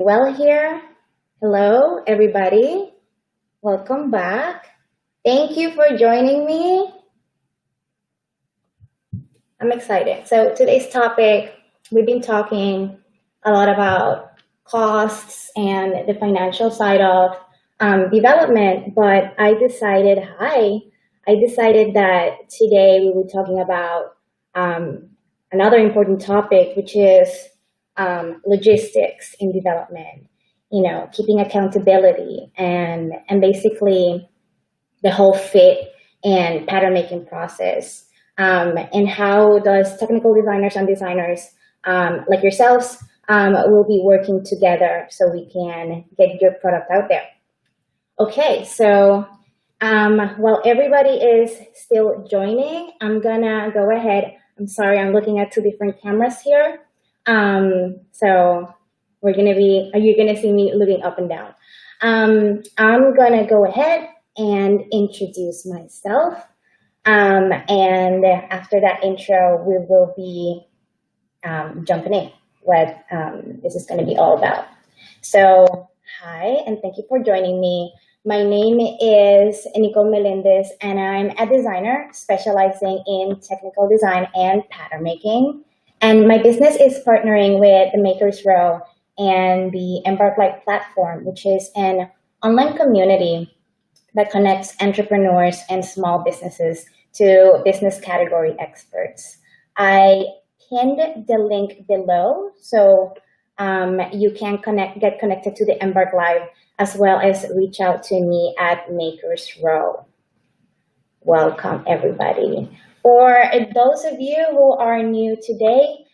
Well here. Hello, everybody. Welcome back. Thank you for joining me. I'm excited. So today's topic, we've been talking a lot about costs and the financial side of development, but I decided that today we were talking about another important topic, which is logistics in development. You know, keeping accountability and basically the whole fit and pattern making process. And how does technical designers and designers like yourselves will be working together so we can get your product out there. Okay, so while everybody is still joining, I'm gonna go ahead. I'm sorry, I'm looking at two different cameras here. So you're gonna see me looking up and down. I'm gonna go ahead and introduce myself. And after that intro, we will be jumping in what this is going to be all about. So, hi, and thank you for joining me. My name is Nicole Melendez, and I'm a designer specializing in technical design and pattern making. And my business is partnering with the Makers Row and the embark.live platform, which is an online community that connects entrepreneurs and small businesses to business category experts. I pinned the link below, so you can get connected to the Embark Live as well as reach out to me at Makers Row. Welcome, everybody. For those of you who are new today,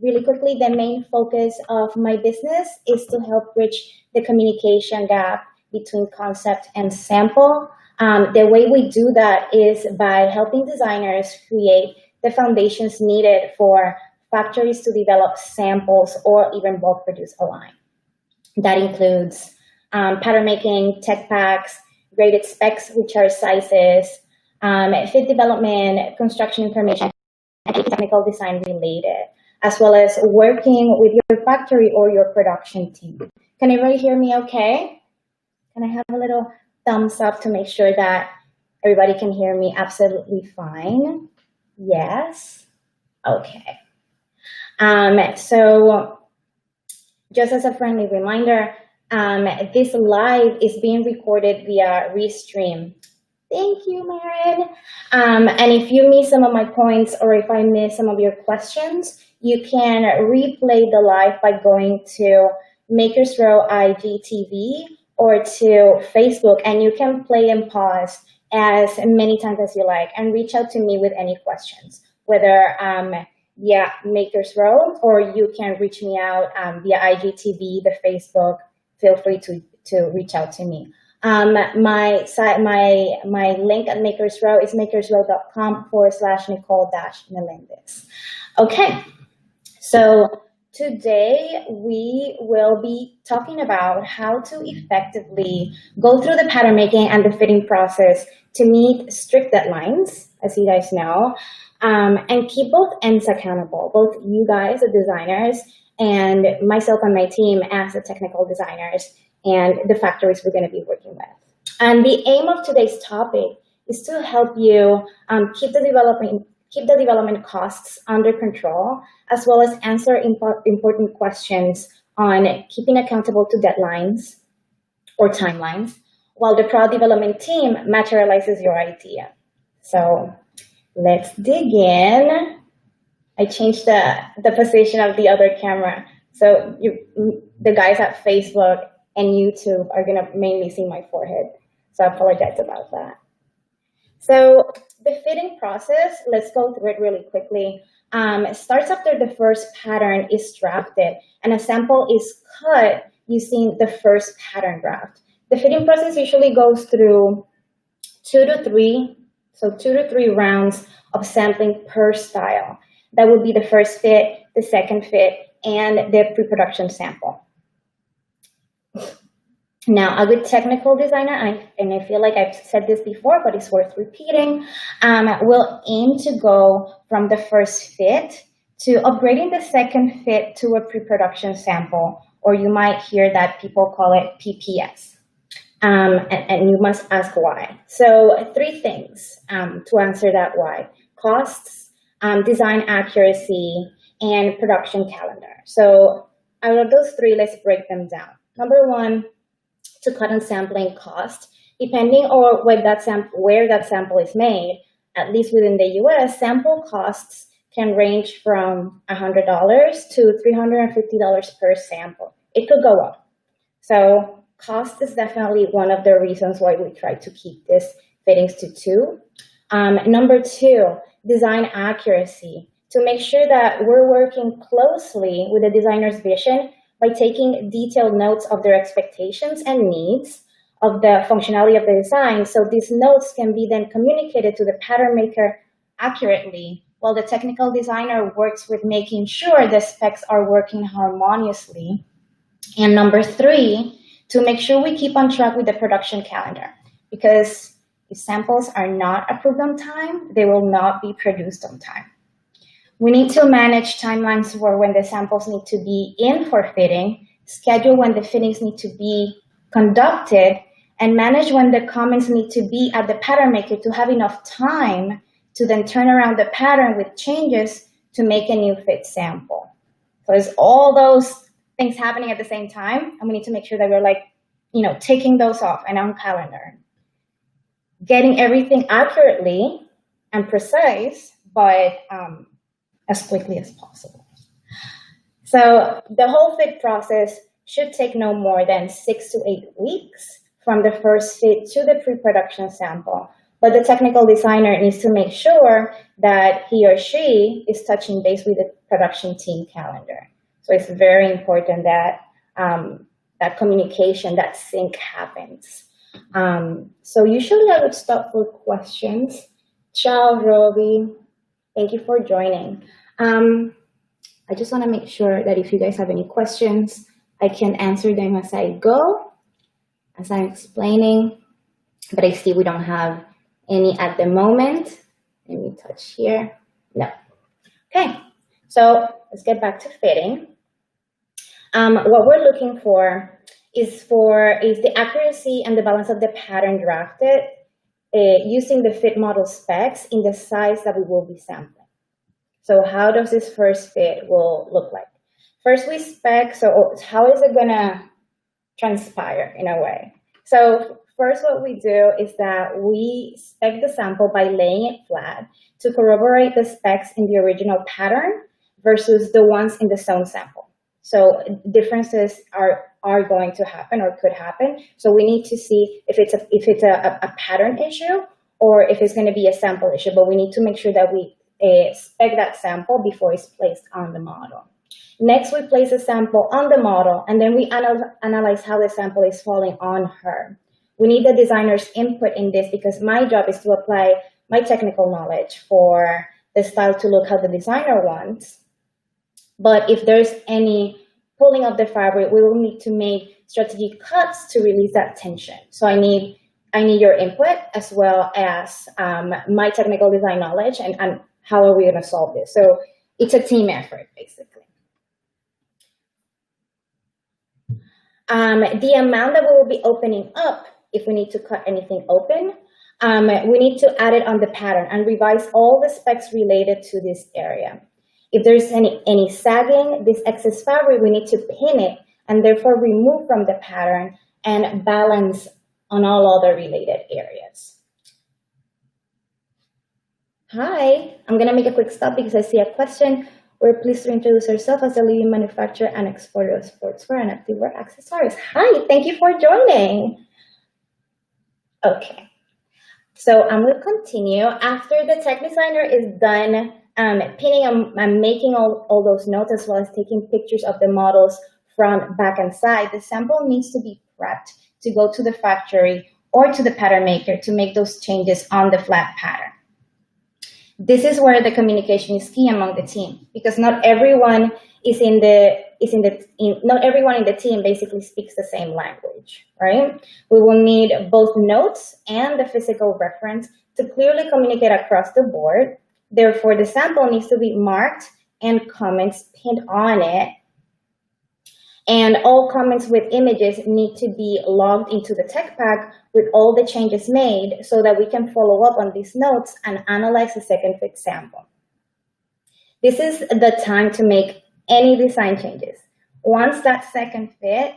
really quickly, the main focus of my business is to help bridge the communication gap between concept and sample. The way we do that is by helping designers create the foundations needed for factories to develop samples or even bulk produce a line. That includes pattern making, tech packs, graded specs, which are sizes, fit development, construction information, and technical design related, as well as working with your factory or your production team. Can everybody hear me okay? Can I have a little thumbs up to make sure that everybody can hear me absolutely fine? Yes? Okay. So just as a friendly reminder, this live is being recorded via Restream. Thank you, Maren. And if you miss some of my points or if I miss some of your questions, you can replay the live by going to Makers Row IGTV or to Facebook, and you can play and pause as many times as you like and reach out to me with any questions, whether via Makers Row or you can reach me out via IGTV, the Facebook. Feel free to reach out to me. My link at Makers Row is makersrow.com/Nicole-Melendez. Okay, so today we will be talking about how to effectively go through the pattern making and the fitting process to meet strict deadlines, as you guys know, and keep both ends accountable, both you guys, the designers, and myself and my team as the technical designers and the factories we're going to be working with. And the aim of today's topic is to help you keep the development costs under control, as well as answer important questions on keeping accountable to deadlines or timelines, while the product development team materializes your idea. So let's dig in. I changed the position of the other camera. So the guys at Facebook and YouTube are gonna mainly see my forehead. So I apologize about that. So the fitting process, let's go through it really quickly. Starts after the first pattern is drafted and a sample is cut using the first pattern draft. The fitting process usually goes through two to three rounds of sampling per style. That would be the first fit, the second fit, and the pre-production sample. Now, a good technical designer, and I feel like I've said this before, but it's worth repeating, will aim to go from the first fit to upgrading the second fit to a pre-production sample or you might hear that people call it PPS. And you must ask why. So 3 things to answer that why: costs, design accuracy, and production calendar. So out of those 3, let's break them down. Number 1, to cut on sampling cost. Depending on where that sample is made, at least within the US, sample costs can range from $100 to $350 per sample. It could go up. So cost is definitely one of the reasons why we try to keep this fittings to 2. Number 2, design accuracy. To make sure that we're working closely with the designer's vision by taking detailed notes of their expectations and needs of the functionality of the design. So these notes can be then communicated to the pattern maker accurately, while the technical designer works with making sure the specs are working harmoniously. And number 3, to make sure we keep on track with the production calendar, because if samples are not approved on time, they will not be produced on time. We need to manage timelines for when the samples need to be in for fitting, schedule when the fittings need to be conducted, and manage when the comments need to be at the pattern maker to have enough time to then turn around the pattern with changes to make a new fit sample. So it's all those things happening at the same time, and we need to make sure that we're taking those off and on calendar. Getting everything accurately and precise, but as quickly as possible. So the whole fit process should take no more than 6 to 8 weeks from the first fit to the pre-production sample. But the technical designer needs to make sure that he or she is touching base with the production team calendar. So it's very important that that communication, that sync happens. So usually I would stop for questions. Ciao, Roby. Thank you for joining. I just want to make sure that if you guys have any questions, I can answer them as I go, as I'm explaining. But I see we don't have any at the moment. Let me touch here. No. Okay, so let's get back to fitting. What we're looking for is the accuracy and the balance of the pattern drafted using the fit model specs in the size that we will be sampling. So how does this first fit will look like? First we spec, so how is it gonna transpire in a way? So first what we do is that we spec the sample by laying it flat to corroborate the specs in the original pattern versus the ones in the zone sample. So differences are going to happen or could happen. So we need to see if it's a pattern issue or if it's going to be a sample issue. But we need to make sure that we spec that sample before it's placed on the model. Next, we place a sample on the model, and then we analyze how the sample is falling on her. We need the designer's input in this because my job is to apply my technical knowledge for the style to look how the designer wants. But if there's any pulling of the fabric, we will need to make strategic cuts to release that tension. So I need your input as well as my technical design knowledge and how are we going to solve this. So it's a team effort, basically. The amount that we will be opening up, if we need to cut anything open, we need to add it on the pattern and revise all the specs related to this area. If there's any sagging, this excess fabric, we need to pin it and therefore remove from the pattern and balance on all other related areas. Hi, I'm gonna make a quick stop because I see a question. We're pleased to introduce ourselves as a leading manufacturer and exporter of sportswear and activewear accessories. Hi, thank you for joining. Okay, so I'm gonna continue. After the tech designer is done pinning and making all those notes as well as taking pictures of the models from back and side, the sample needs to be prepped to go to the factory or to the pattern maker to make those changes on the flat pattern. This is where the communication is key among the team because not everyone not everyone in the team basically speaks the same language, right? We will need both notes and the physical reference to clearly communicate across the board. Therefore, the sample needs to be marked and comments pinned on it. And all comments with images need to be logged into the tech pack with all the changes made so that we can follow up on these notes and analyze the second fit sample. This is the time to make any design changes. Once that second fit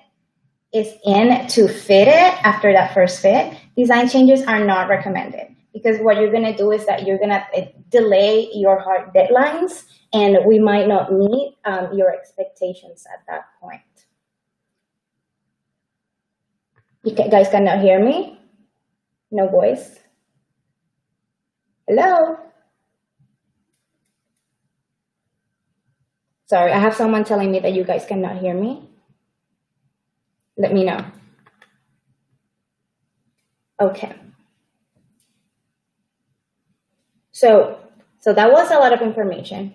is in to fit it after that first fit, design changes are not recommended, because what you're going to do is that you're going to delay your hard deadlines, and we might not meet your expectations at that point. You guys cannot hear me? No voice? Hello? Sorry, I have someone telling me that you guys cannot hear me. Let me know. Okay. So that was a lot of information.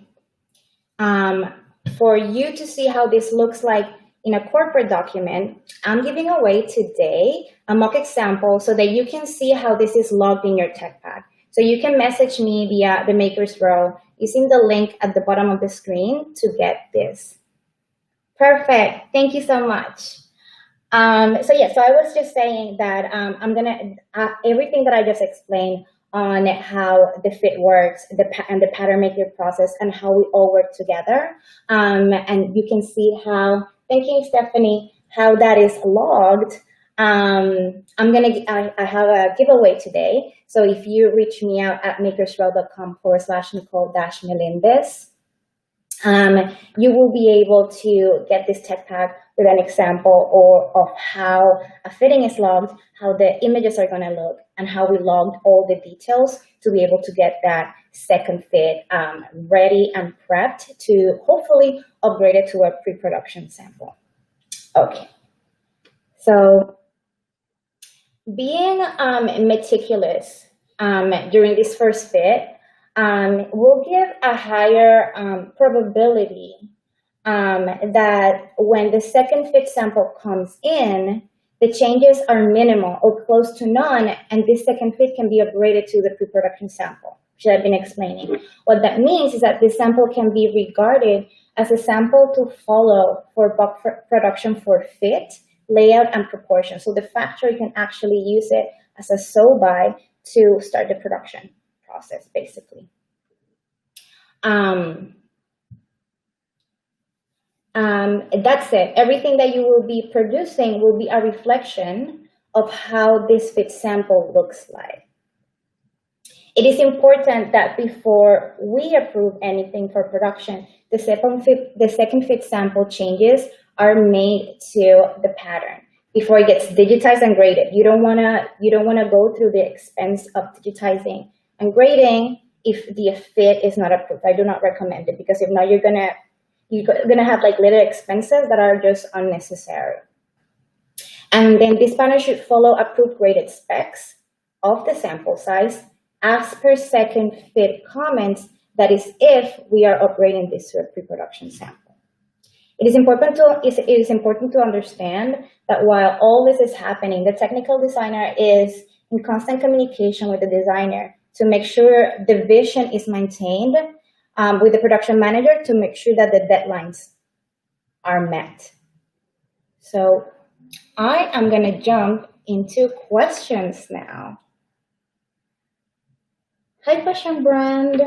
For you to see how this looks like in a corporate document, I'm giving away today a mock example so that you can see how this is logged in your tech pack. So you can message me via the Makers Row using the link at the bottom of the screen to get this. Perfect. Thank you so much. So I was just saying that I'm gonna everything that I just explained on how the fit works, and the pattern making process, and how we all work together. And you can see how, thank you, Stephanie, how that is logged. I have a giveaway today. So if you reach me out at makersrow.com/Nicole-Melendez, you will be able to get this tech pack with an example of how a fitting is logged, how the images are going to look, and how we logged all the details to be able to get that second fit ready and prepped to hopefully upgrade it to a pre-production sample. Okay, so being meticulous during this first fit will give a higher probability that when the second fit sample comes in, the changes are minimal or close to none, and this second fit can be upgraded to the pre-production sample, which I've been explaining. What that means is that this sample can be regarded as a sample to follow for production for fit, layout, and proportion. So the factory can actually use it as a sew-by to start the production process, basically. That's it. Everything that you will be producing will be a reflection of how this fit sample looks like. It is important that before we approve anything for production, the second fit sample changes are made to the pattern before it gets digitized and graded. You don't wanna go through the expense of digitizing and grading if the fit is not approved. I do not recommend it, because if not, you're gonna have like little expenses that are just unnecessary. And then this pattern should follow approved graded specs of the sample size as per second fit comments. That is, if we are upgrading this to a pre-production sample. It is important to understand that while all this is happening, the technical designer is in constant communication with the designer to make sure the vision is maintained with the production manager to make sure that the deadlines are met. So I am going to jump into questions now. Hi, Fashion Brand.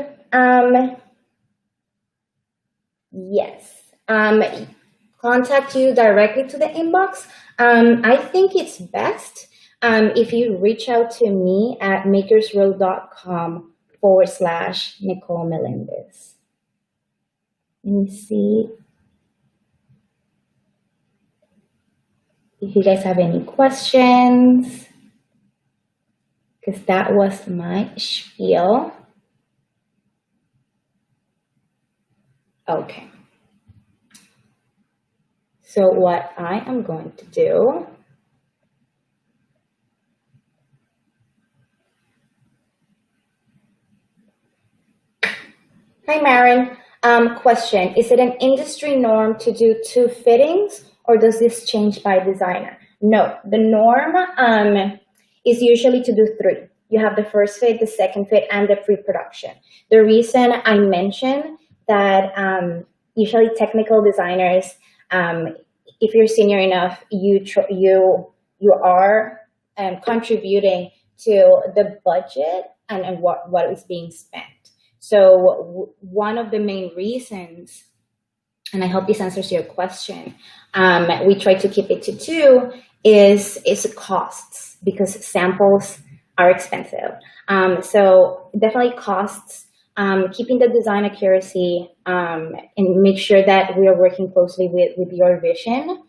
Yes. Contact you directly to the inbox. I think it's best if you reach out to me at makersrow.com/Nicole Melendez. Let me see if you guys have any questions, because that was my spiel. Okay. So what I am going to do Hi, Maren. Question, is it an industry norm to do 2 fittings, or does this change by designer? No, the norm is usually to do 3. You have the first fit, the second fit, and the pre-production. The reason I mentioned that usually technical designers, if you're senior enough, you are contributing to the budget and what is being spent. So one of the main reasons, and I hope this answers your question, we try to keep it to 2 is costs, because samples are expensive. So definitely costs, keeping the design accuracy, and make sure that we are working closely with your vision.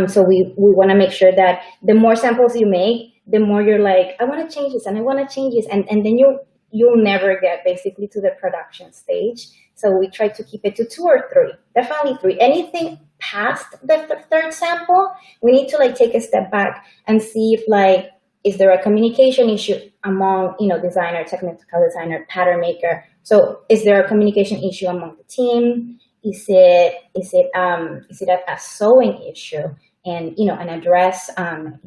So we want to make sure that the more samples you make, the more you're like, I want to change this and I want to change this. And then you'll never get basically to the production stage. So we try to keep it to 2 or 3, definitely 3. Anything past the 3rd sample, we need to like take a step back and see if like, is there a communication issue among, designer, technical designer, pattern maker? So is there a communication issue among the team? Is it a sewing issue? And, and address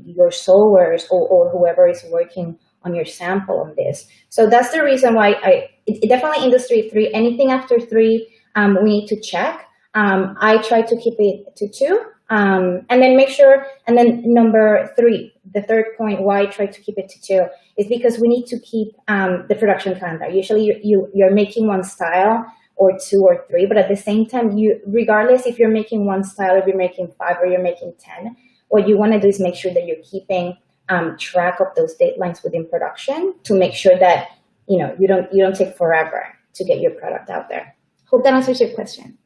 your sewers or whoever is working on your sample on this. So that's the reason why it definitely industry 3, anything after 3, we need to check. I try to keep it to 2, and then make sure, and then number 3, the 3rd point why I try to keep it to 2 is because we need to keep the production calendar. Usually you're making one style or 2 or 3, but at the same time, regardless if you're making one style, if you're making 5 or you're making 10, what you want to do is make sure that you're keeping track of those deadlines within production to make sure that you don't take forever to get your product out there. Hope that answers your question.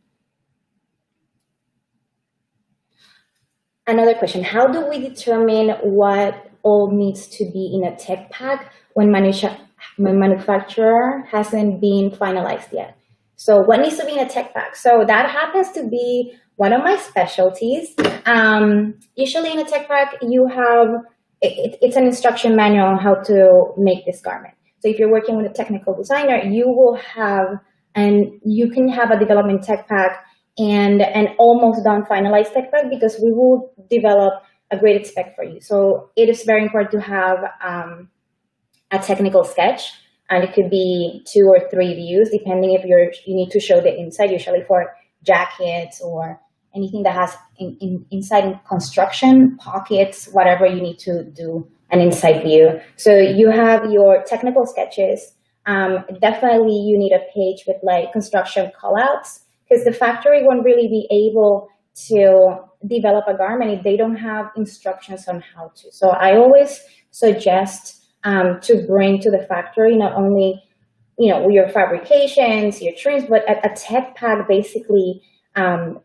Another question: how do we determine what all needs to be in a tech pack when manufacturer hasn't been finalized yet? So what needs to be in a tech pack? So that happens to be one of my specialties. Usually in a tech pack, you have, it's an instruction manual on how to make this garment. So if you're working with a technical designer, you will have, and you can have a development tech pack and an almost done finalized tech pack, because we will develop a graded spec for you. So it is very important to have a technical sketch, and it could be 2 or 3 views, depending if you need to show the inside, usually for jackets or anything that has inside construction, pockets, whatever you need to do an inside view. So you have your technical sketches. Definitely you need a page with like construction callouts, because the factory won't really be able to develop a garment if they don't have instructions on how to. So I always suggest to bring to the factory not only your fabrications, your trims, but a tech pack basically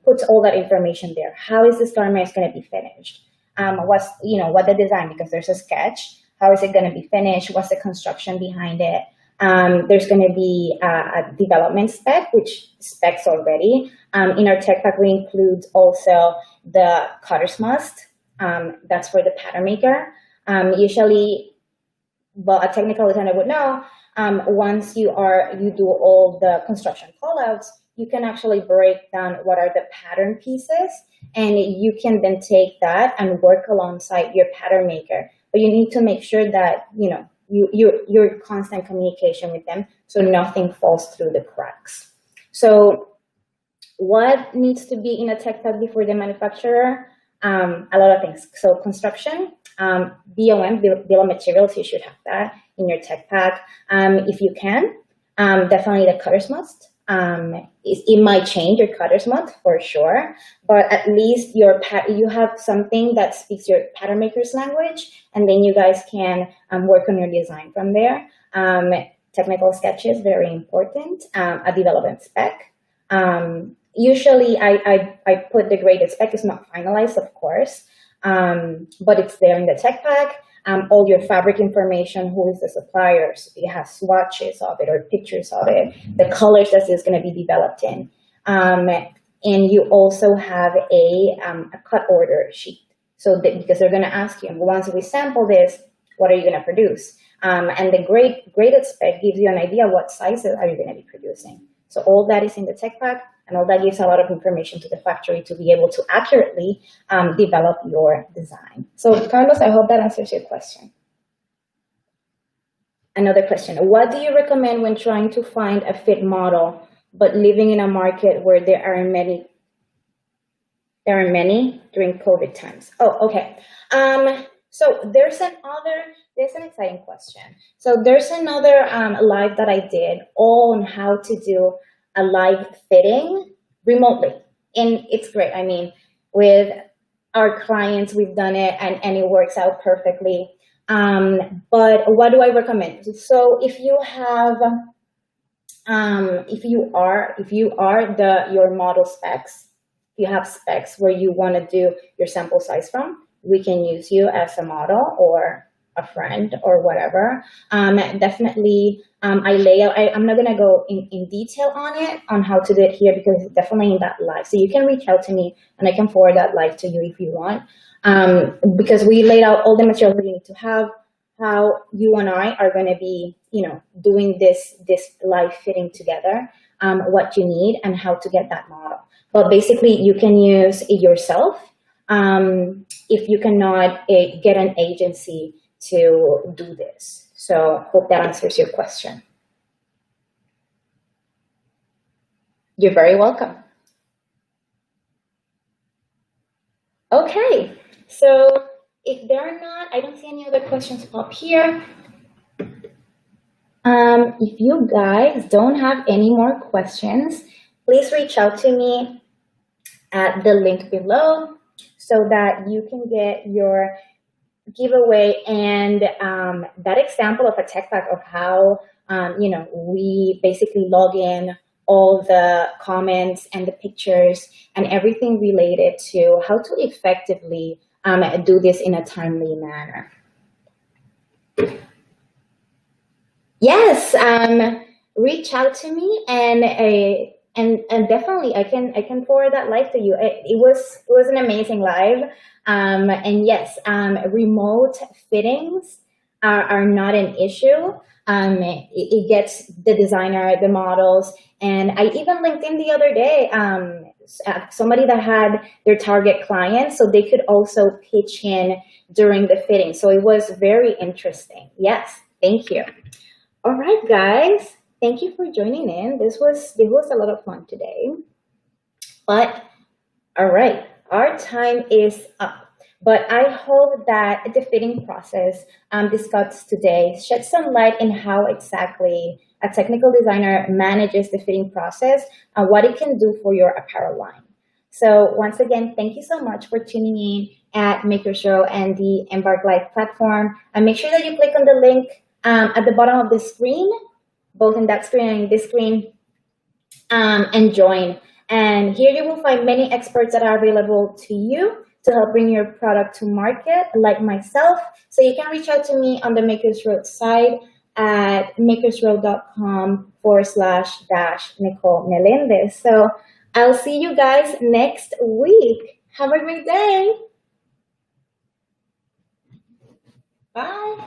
puts all that information there. How is this garment going to be finished? What the design, because there's a sketch. How is it going to be finished? What's the construction behind it? There's going to be a development spec, which specs already. In our tech pack, we include also the cutter's must. That's for the pattern maker. Usually, well, a technical designer would know, once you do all the construction callouts, you can actually break down what are the pattern pieces, and you can then take that and work alongside your pattern maker. But you need to make sure that you're in constant communication with them, so nothing falls through the cracks. So what needs to be in a tech pack before the manufacturer? A lot of things. So construction, BOM, bill of materials, you should have that in your tech pack. If you can, definitely the cutter's must. It might change your cutter's must for sure, but at least you have something that speaks your pattern maker's language, and then you guys can work on your design from there. Technical sketches, very important. A development spec. Usually I put the graded spec. It's not finalized, of course, but it's there in the tech pack. All your fabric information, who is the suppliers, it has swatches of it or pictures of it, the colors that it's going to be developed in. And you also have a cut order sheet. So because they're going to ask you, once we sample this, what are you going to produce? And the graded spec gives you an idea what sizes are you going to be producing. So all that is in the tech pack, and all that gives a lot of information to the factory to be able to accurately develop your design. So Carlos, I hope that answers your question. Another question: what do you recommend when trying to find a fit model, but living in a market where there are many There are many during COVID times. Oh, okay. So there's an exciting question. So there's another live that I did on how to do a live fitting remotely. And it's great. I mean, with our clients, we've done it and it works out perfectly. But what do I recommend? So if you have, if you are your model specs, you have specs where you want to do your sample size from, we can use you as a model or a friend or whatever. Definitely, I'm not going to go in detail on it, on how to do it here, because it's definitely in that live. So you can reach out to me and I can forward that live to you if you want. Because we laid out all the materials we need to have, how you and I are going to be, doing this live fitting together, what you need and how to get that model. But basically, you can use it yourself if you cannot get an agency to do this. So hope that answers your question. You're very welcome. Okay, so if there are not, I don't see any other questions pop here. If you guys don't have any more questions, please reach out to me at the link below so that you can get your giveaway and that example of a tech pack of how, we basically log in all the comments and the pictures and everything related to how to effectively do this in a timely manner. Yes, reach out to me and definitely I can forward that live to you. It was an amazing live. And yes, remote fittings are not an issue. It gets the designer, the models, and I even linked in the other day somebody that had their target client, so they could also pitch in during the fitting. So it was very interesting. Yes, thank you. All right, guys, thank you for joining in. This was a lot of fun today. But all right, our time is up. But I hope that the fitting process discussed today sheds some light in how exactly a technical designer manages the fitting process and what it can do for your apparel line. So once again, thank you so much for tuning in at Makers Row and the Embark Live platform. And make sure that you click on the link at the bottom of the screen, both in that screen and in this screen, and join. And here you will find many experts that are available to you to help bring your product to market, like myself. So you can reach out to me on the Makers Row site at makersrow.com/Nicole Melendez. So I'll see you guys next week. Have a great day. Bye.